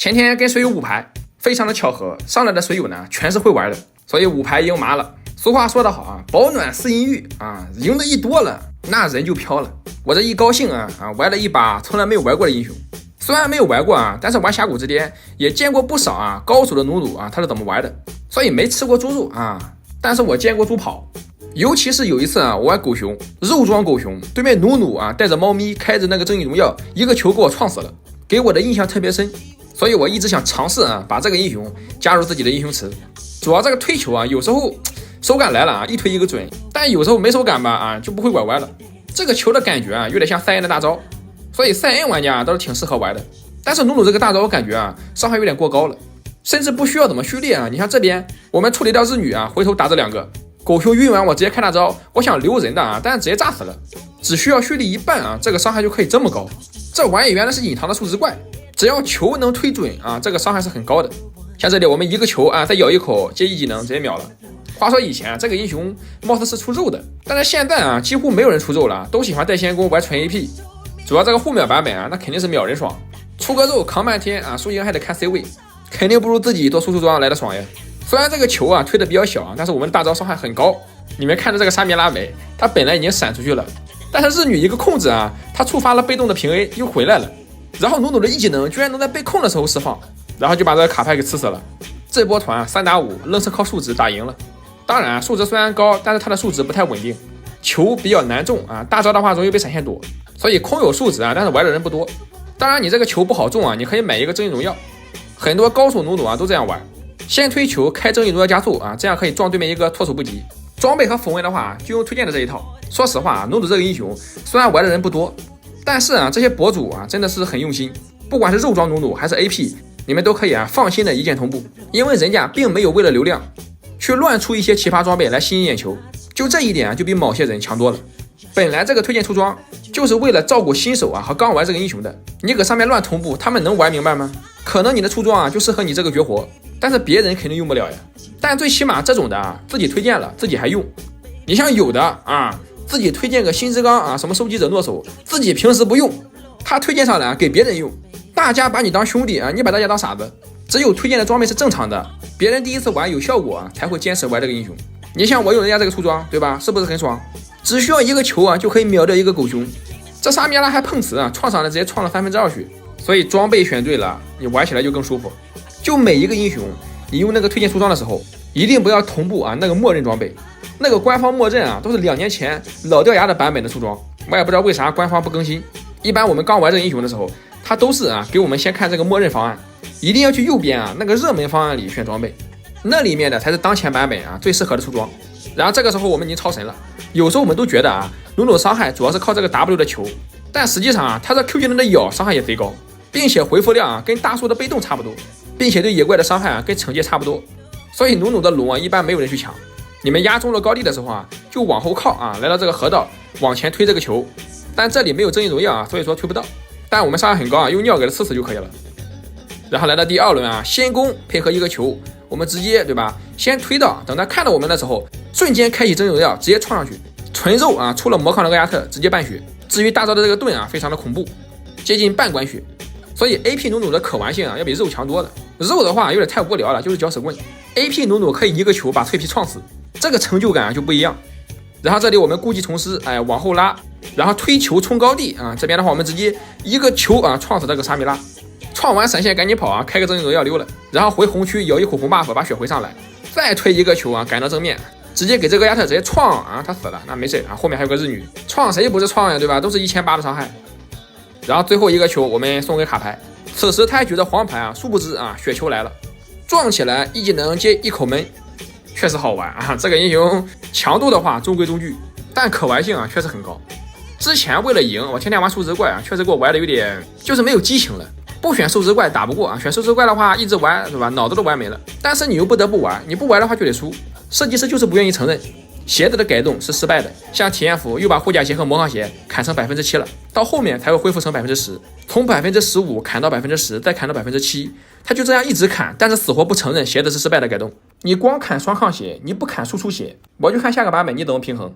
前天跟水友5排，非常的巧合，上来的水友呢全是会玩的，所以5排赢麻了。俗话说得好啊，保暖思淫欲啊，赢的一多了，那人就飘了。我这一高兴玩了一把从来没有玩过的英雄，虽然没有玩过但是玩峡谷之巅也见过不少高手的弩弩他是怎么玩的，所以没吃过猪肉但是我见过猪跑。尤其是有一次我玩狗熊，肉装狗熊，对面弩弩带着猫咪开着那个正义荣耀，一个球给我撞死了，给我的印象特别深，所以我一直想尝试把这个英雄加入自己的英雄池。主要这个推球有时候手感来了一推一个准，但有时候没手感吧就不会拐弯了。这个球的感觉有点像赛恩的大招，所以赛恩玩家倒是挺适合玩的。但是弩弩这个大招我感觉伤害有点过高了，甚至不需要怎么蓄力你像这边我们处理掉日女回头打这2个狗熊晕完，我直接开大招，我想留人的但是直接炸死了，只需要蓄力一半这个伤害就可以这么高。这玩意原来是隐藏的数值怪，只要球能推准这个伤害是很高的。像这里我们一个球再咬一口接一技能直接秒了。话说以前这个英雄貌似是出肉的，但是现在几乎没有人出肉了，都喜欢带仙弓玩纯 AP。 主要这个护秒版本那肯定是秒人爽，出个肉扛半天输赢还得看 C 位，肯定不如自己多出装来的爽呀。虽然这个球推的比较小但是我们的大招伤害很高。你们看着这个沙弥拉维，他本来已经闪出去了，但是日女一个控制他触发了被动的平 A 又回来了，然后弩弩的一技能居然能在被控的时候释放，然后就把这个卡牌给吃死了。这波团3打5愣是靠数值打赢了。当然数值虽然高，但是它的数值不太稳定，球比较难中大招的话容易被闪现躲，所以空有数值但是玩的人不多。当然你这个球不好中你可以买一个正义荣耀，很多高手弩弩都这样玩，先推球开正义荣耀加速这样可以撞对面一个措手不及。装备和符文的话就用推荐的这一套。说实话弩弩这个英雄虽然玩的人不多，但是这些博主真的是很用心，不管是肉装弩弩还是 AP， 你们都可以放心的一键同步，因为人家并没有为了流量去乱出一些奇葩装备来吸引眼球，就这一点就比某些人强多了。本来这个推荐出装就是为了照顾新手和刚玩这个英雄的，你搁上面乱同步，他们能玩明白吗？可能你的出装就适合你这个绝活，但是别人肯定用不了呀。但最起码这种的自己推荐了自己还用。你像有的自己推荐个新之刚什么收集者诺手，自己平时不用，他推荐上来给别人用，大家把你当兄弟你把大家当傻子。只有推荐的装备是正常的，别人第一次玩有效果才会坚持玩这个英雄。你像我用人家这个出装对吧，是不是很爽？只需要一个球就可以秒掉一个狗熊。这沙弥拉还碰瓷创上来直接创了2/3血，所以装备选对了你玩起来就更舒服。就每一个英雄你用那个推荐出装的时候一定不要同步那个默认装备，那个官方默认都是2年前老掉牙的版本的出装，我也不知道为啥官方不更新。一般我们刚玩这个英雄的时候他都是给我们先看这个默认方案，一定要去右边那个热门方案里选装备，那里面的才是当前版本最适合的出装。然后这个时候我们已经超神了，有时候我们都觉得弩弩伤害主要是靠这个 W 的球，但实际上它这 Q 技能的咬伤害也贼高，并且回复量跟大树的被动差不多，并且对野怪的伤害跟惩戒差不多，所以弩弩的龙一般没有人去抢。你们压中了高地的时候就往后靠来到这个河道往前推这个球，但这里没有正义荣耀所以说推不到，但我们伤害很高用尿给它刺死就可以了。然后来到第2轮仙弓配合一个球，我们直接对吧先推到，等他看到我们的时候瞬间开启正义荣耀直接创上去，纯肉出了魔抗的厄亚特直接半血。至于大招的这个盾非常的恐怖，接近半关血，所以 AP 弩弩的可玩性要比肉强多了。肉的话有点太无聊了，就是搅屎棍， AP 弩弩可以一个球把脆皮创死，这个成就感就不一样。然后这里我们故技重施往后拉，然后推球冲高地这边的话我们直接一个球创死这个沙弥拉，创完闪现赶紧跑开个正义荣耀溜了，然后回红区咬一口红 buff 把血回上来，再推一个球赶到正面，直接给这个亚特直接创他死了，那没事后面还有个日女，创谁不是创呀对吧，都是1800的伤害。然后最后一个球我们送给卡牌，此时他还举着黄牌殊不知雪球来了，撞起来一技能接一口闷，确实好玩这个英雄强度的话中规中矩，但可玩性确实很高。之前为了赢我天天玩数值怪确实给我玩的有点就是没有激情了，不选数值怪打不过选数值怪的话一直玩是吧，脑子都玩没了，但是你又不得不玩，你不玩的话就得输，设计师就是不愿意承认鞋子的改动是失败的。像体验服又把护甲鞋和魔抗鞋砍成7%了，到后面才会恢复成10%，从15%砍到10%，再砍到7%，他就这样一直砍，但是死活不承认鞋子是失败的改动。你光砍双抗鞋，你不砍输出鞋，我就看下个版本你怎么平衡。